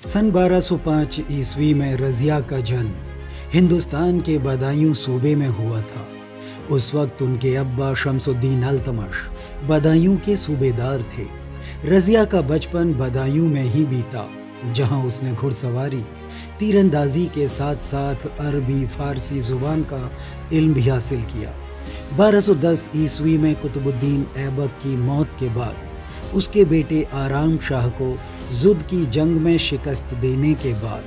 सन 1205 ईस्वी में रज़िया का जन्म हिंदुस्तान के बदायूं सूबे में हुआ था। उस वक्त उनके अब्बा शमसुद्दीन अल्तमश बदायूं के सूबेदार थे। रज़िया का बचपन बदायूं में ही बीता, जहां उसने घुड़सवारी, तीरंदाजी के साथ साथ अरबी फारसी ज़ुबान का इल्म भी हासिल किया। 1210 ईस्वी में कुतुबुद्दीन ऐबक की मौत के बाद उसके बेटे आराम शाह को जुद की जंग में शिकस्त देने के बाद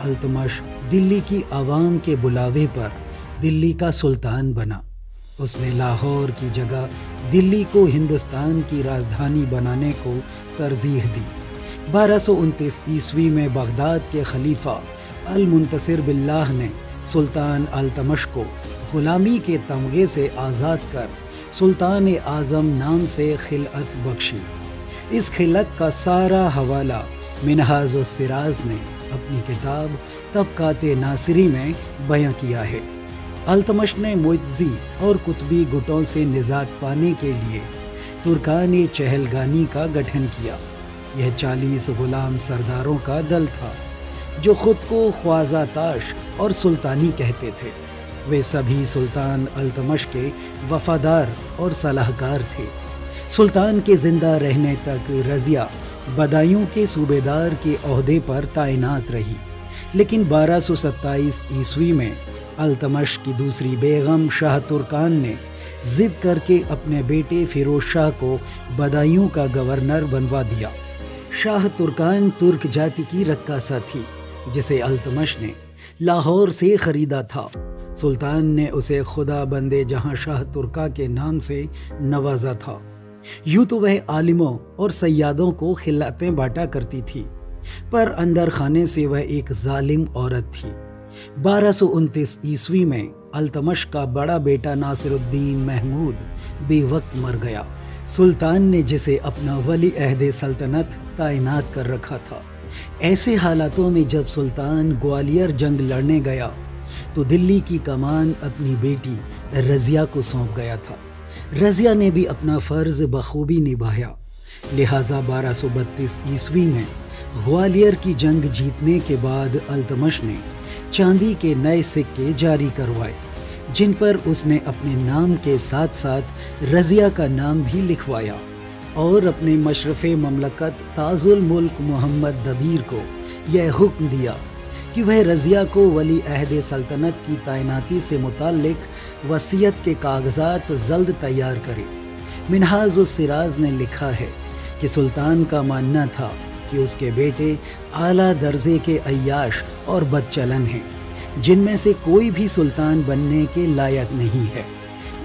अल्तमश दिल्ली की आवाम के बुलावे पर दिल्ली का सुल्तान बना। उसने लाहौर की जगह दिल्ली को हिंदुस्तान की राजधानी बनाने को तरजीह दी। 1229 ईस्वी में बगदाद के खलीफा अल मुंतसिर बिल्लाह ने सुल्तान अल्तमश को गुलामी के तमगे से आज़ाद कर सुल्तान आज़म नाम से खिलअत बख्शी। इस खिलत का सारा हवाला मिनहाज-उस-सिराज ने अपनी किताब तबक़ात नासिरी में बयां किया है। अल्तमश ने मुइत्ज़ी और कुतुबी गुटों से निजात पाने के लिए तुर्कान चहलगानी का गठन किया। यह 40 गुलाम सरदारों का दल था जो खुद को ख्वाजा ताश और सुल्तानी कहते थे। वे सभी सुल्तान अल्तमश के वफादार और सलाहकार थे। सुल्तान के ज़िंदा रहने तक रज़िया बदायूं के सूबेदार के ओहदे पर तैनात रही, लेकिन 1227 ईस्वी में अल्तमश की दूसरी बेगम शाह तुर्कान ने ज़िद करके अपने बेटे फिरोज शाह को बदायूं का गवर्नर बनवा दिया। शाह तुर्कान तुर्क जाति की रक्कासा थी जिसे अल्तमश ने लाहौर से ख़रीदा था। सुल्तान ने उसे खुदा बंदे जहां शाह तुर्का के नाम से नवाजा था। यूँ तो वह आलिमों और सैयादों को खिलातें बांटा करती थी, पर अंदर खाने से वह एक जालिम औरत थी। 1229 ईस्वी में अल्तमश का बड़ा बेटा नासिरुद्दीन महमूद बेवक्त मर गया। सुल्तान ने जिसे अपना वली अहद सल्तनत तैनात कर रखा था। ऐसे हालातों में जब सुल्तान ग्वालियर जंग लड़ने गया तो दिल्ली की कमान अपनी बेटी रज़िया को सौंप गया था। रज़िया ने भी अपना फ़र्ज़ बखूबी निभाया। लिहाजा 1232 ईस्वी में ग्वालियर की जंग जीतने के बाद अल्तमश ने चांदी के नए सिक्के जारी करवाए, जिन पर उसने अपने नाम के साथ साथ रज़िया का नाम भी लिखवाया और अपने मशरफ़े ममलकत ताजुल मुल्क मोहम्मद दबीर को यह हुक्म दिया कि वह रज़िया को वली अहद सल्तनत की तैनाती से मुताल्लिक वसीयत के कागज़ात जल्द तैयार करे। मिनहाज-उस-सिराज ने लिखा है कि सुल्तान का मानना था कि उसके बेटे आला दर्जे के अय्याश और बदचलन हैं, जिनमें से कोई भी सुल्तान बनने के लायक नहीं है।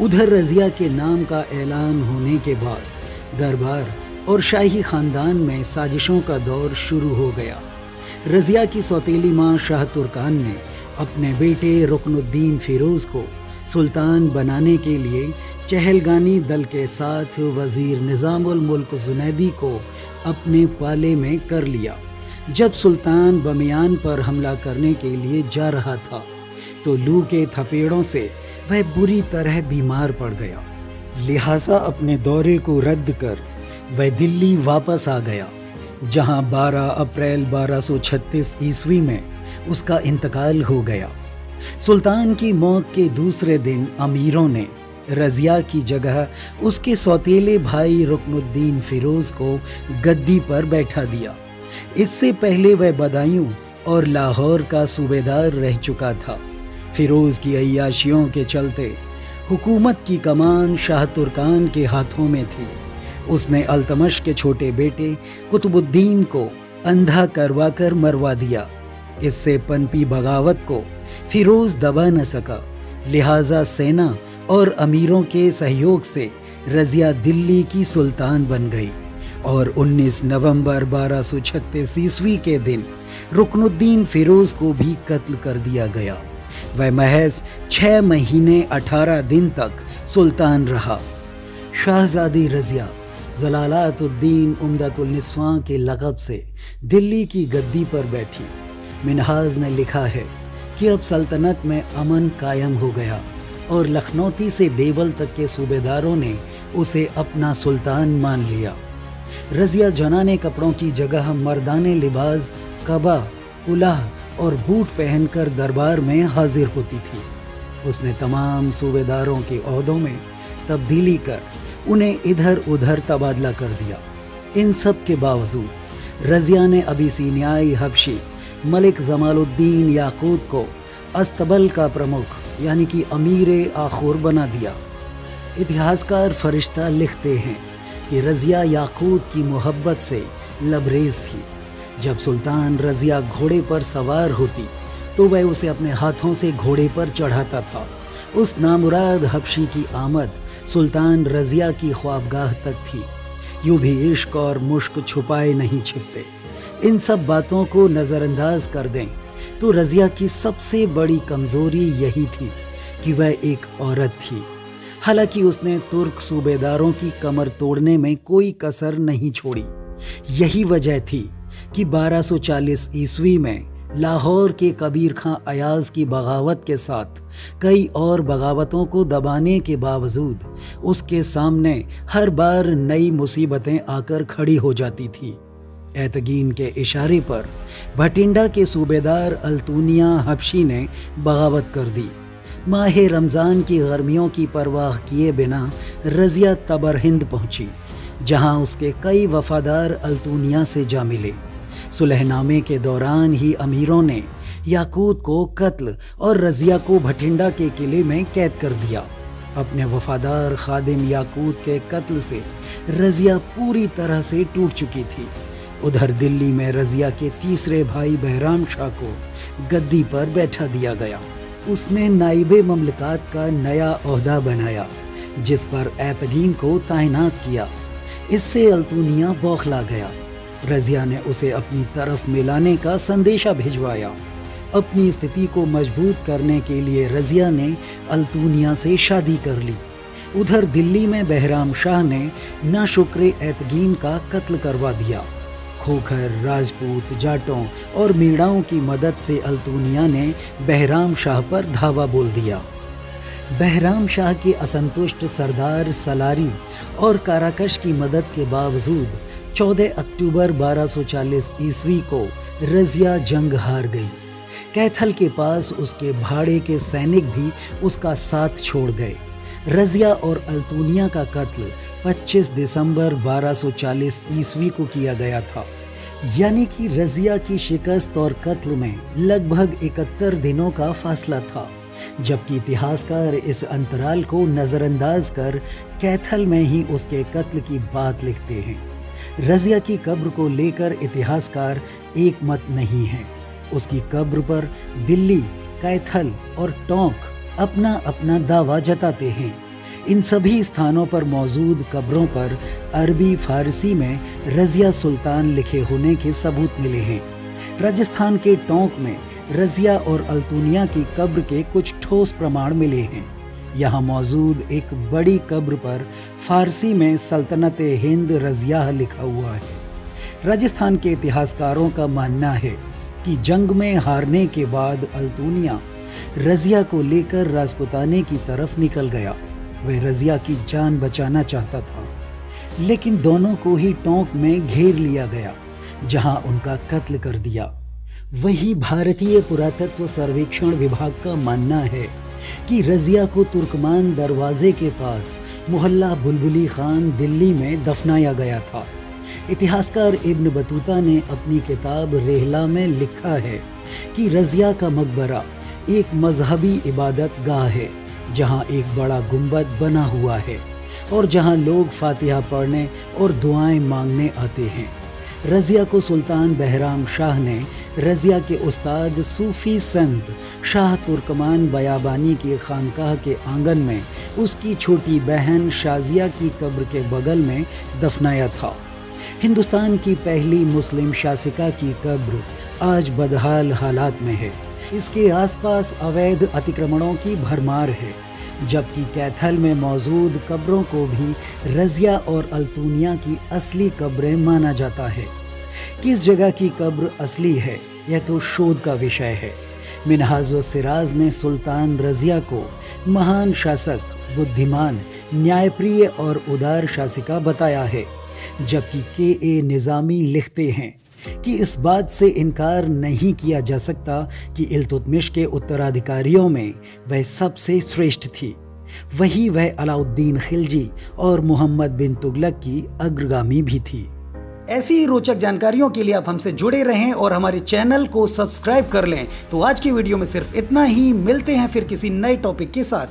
उधर रज़िया के नाम का ऐलान होने के बाद दरबार और शाही ख़ानदान में साजिशों का दौर शुरू हो गया। रज़िया की सौतेली माँ शाह तुर्कान ने अपने बेटे रुकनुद्दीन फ़िरोज़ को सुल्तान बनाने के लिए चहलगानी दल के साथ वज़ीर निज़ामुल मुल्क जुनैदी को अपने पाले में कर लिया। जब सुल्तान बमियान पर हमला करने के लिए जा रहा था तो लू के थपेड़ों से वह बुरी तरह बीमार पड़ गया। लिहाजा अपने दौरे को रद्द कर वह दिल्ली वापस आ गया, जहां 12 अप्रैल 1236 ईस्वी में उसका इंतकाल हो गया। सुल्तान की मौत के दूसरे दिन अमीरों ने रज़िया की जगह उसके सौतेले भाई रुकनुद्दीन फ़िरोज़ को गद्दी पर बैठा दिया। इससे पहले वह बदायूं और लाहौर का सूबेदार रह चुका था। फ़िरोज़ की अय्याशियों के चलते हुकूमत की कमान शाह तुर्कान के हाथों में थी। उसने अल्तमश के छोटे बेटे कुतुबुद्दीन को अंधा करवा कर मरवा दिया। इससे पनपी बगावत को फ़िरोज़ दबा न सका। लिहाजा सेना और अमीरों के सहयोग से रज़िया दिल्ली की सुल्तान बन गई और 19 नवंबर 1236 ईस्वी के दिन रुकनुद्दीन फ़िरोज़ को भी कत्ल कर दिया गया। वह महज 6 महीने 18 दिन तक सुल्तान रहा। शाहज़ादी रज़िया जलालतुद्दीन उम्दतुल निस्वां के लक़ब से दिल्ली की गद्दी पर बैठी। मिनहाज ने लिखा है कि अब सल्तनत में अमन कायम हो गया और लखनौती से देवल तक के सूबेदारों ने उसे अपना सुल्तान मान लिया। रज़िया जनाने कपड़ों की जगह मर्दाने लिबास कबा, कुलाह और बूट पहनकर दरबार में हाजिर होती थी। उसने तमाम सूबेदारों के ओहदों में तब्दीली कर उन्हें इधर उधर तबादला कर दिया। इन सब के बावजूद रज़िया ने अबिसीनियाई हबशी मलिक जमालुद्दीन याकूत को अस्तबल का प्रमुख यानी कि अमीर आखुर बना दिया। इतिहासकार फरिश्ता लिखते हैं कि रज़िया याकूत की मोहब्बत से लबरेज थी। जब सुल्तान रज़िया घोड़े पर सवार होती तो वह उसे अपने हाथों से घोड़े पर चढ़ाता था। उस नामुराद हबशी की आमद सुल्तान रज़िया की ख्वाबगाह तक थी। यूं भी इश्क और मुश्क छुपाए नहीं छिपते। इन सब बातों को नज़रअंदाज कर दें तो रज़िया की सबसे बड़ी कमज़ोरी यही थी कि वह एक औरत थी। हालांकि उसने तुर्क सूबेदारों की कमर तोड़ने में कोई कसर नहीं छोड़ी। यही वजह थी कि 1240 ईस्वी में लाहौर के कबीर खां अयाज की बगावत के साथ कई और बगावतों को दबाने के बावजूद उसके सामने हर बार नई मुसीबतें आकर खड़ी हो जाती थी। एतगीन के इशारे पर भटिंडा के सूबेदार अल्तूनिया हबशी ने बगावत कर दी। माह रमज़ान की गर्मियों की परवाह किए बिना रज़िया तबरहिंद पहुंची, जहां उसके कई वफादार अल्तूनिया से जा मिले। सुलहनामे के दौरान ही अमीरों ने याकूत को कत्ल और रज़िया को भटिंडा के किले में कैद कर दिया। अपने वफादार खादिम याकूत के कत्ल से रज़िया पूरी तरह से टूट चुकी थी। उधर दिल्ली में रज़िया के तीसरे भाई बहराम शाह को गद्दी पर बैठा दिया गया। उसने नाइबे ममलकात का नया ओहदा बनाया, जिस पर एतगीन को तैनात किया। इससे अल्तूनिया बौखला गया। रज़िया ने उसे अपनी तरफ मिलाने का संदेशा भिजवाया। अपनी स्थिति को मजबूत करने के लिए रज़िया ने अल्तूनिया से शादी कर ली। उधर दिल्ली में बहराम शाह ने नाशुक्र एतगीन का कत्ल करवा दिया। खोखर, राजपूत, जाटों और मीणाओं की मदद से अल्तूनिया ने बहराम शाह पर धावा बोल दिया। बहराम शाह के असंतुष्ट सरदार सलारी और काराकश की मदद के बावजूद 14 अक्टूबर 1240 ईस्वी को रज़िया जंग हार गई। कैथल के पास उसके भाड़े के सैनिक भी उसका साथ छोड़ गए। रज़िया और अल्तूनिया का कत्ल 25 दिसंबर 1240 ईस्वी को किया गया था। यानी कि रज़िया की शिकस्त और कत्ल में लगभग 71 दिनों का फासला था, जबकि इतिहासकार इस अंतराल को नज़रअंदाज कर कैथल में ही उसके कत्ल की बात लिखते हैं। रज़िया की कब्र को लेकर इतिहासकार एक मत नहीं है। उसकी कब्र पर दिल्ली, कैथल और टोंक अपना अपना दावा जताते हैं। इन सभी स्थानों पर मौजूद कब्रों पर अरबी फारसी में रज़िया सुल्तान लिखे होने के सबूत मिले हैं। राजस्थान के टोंक में रज़िया और अल्तूनिया की कब्र के कुछ ठोस प्रमाण मिले हैं। यहाँ मौजूद एक बड़ी कब्र पर फारसी में सल्तनत हिंद रज़िया लिखा हुआ है। राजस्थान के इतिहासकारों का मानना है कि जंग में हारने के बाद अल्तूनिया रज़िया को लेकर राजपुताने की तरफ निकल गया। वह रज़िया की जान बचाना चाहता था, लेकिन दोनों को ही टोंक में घेर लिया गया, जहां उनका कत्ल कर दिया। वहीं भारतीय पुरातत्व सर्वेक्षण विभाग का मानना है कि रज़िया को तुर्कमान दरवाजे के पास मोहल्ला बुलबुली खान दिल्ली में दफनाया गया था। इतिहासकार इब्न बतूता ने अपनी किताब रेहला में लिखा है कि रज़िया का मकबरा एक मजहबी इबादत गाह है, जहां एक बड़ा गुंबद बना हुआ है और जहां लोग फातिहा पढ़ने और दुआएं मांगने आते हैं। रज़िया को सुल्तान बहराम शाह ने रज़िया के उस्ताद सूफ़ी संत शाह तुर्कमान बयाबानी की खानकाह के आंगन में उसकी छोटी बहन शाजिया की कब्र के बगल में दफनाया था। हिंदुस्तान की पहली मुस्लिम शासिका की कब्र आज बदहाल हालात में है। इसके आसपास अवैध अतिक्रमणों की भरमार है, जबकि कैथल में मौजूद कब्रों को भी रज़िया और अल्तूनिया की असली कब्रें माना जाता है। किस जगह की कब्र असली है, यह तो शोध का विषय है। मिनहाजुस सिराज ने सुल्तान रज़िया को महान शासक, बुद्धिमान, न्यायप्रिय और उदार शासिका बताया है, जबकि के.ए. निज़ामी लिखते हैं कि इस बात से इनकार नहीं किया जा सकता कि इल्तुतमिश के उत्तराधिकारियों में वह सबसे श्रेष्ठ थी। वही वह अलाउद्दीन खिलजी और मोहम्मद बिन तुगलक की अग्रगामी भी थी। ऐसी ही रोचक जानकारियों के लिए आप हमसे जुड़े रहें और हमारे चैनल को सब्सक्राइब कर लें। तो आज की वीडियो में सिर्फ इतना ही। मिलते हैं फिर किसी नए टॉपिक के साथ।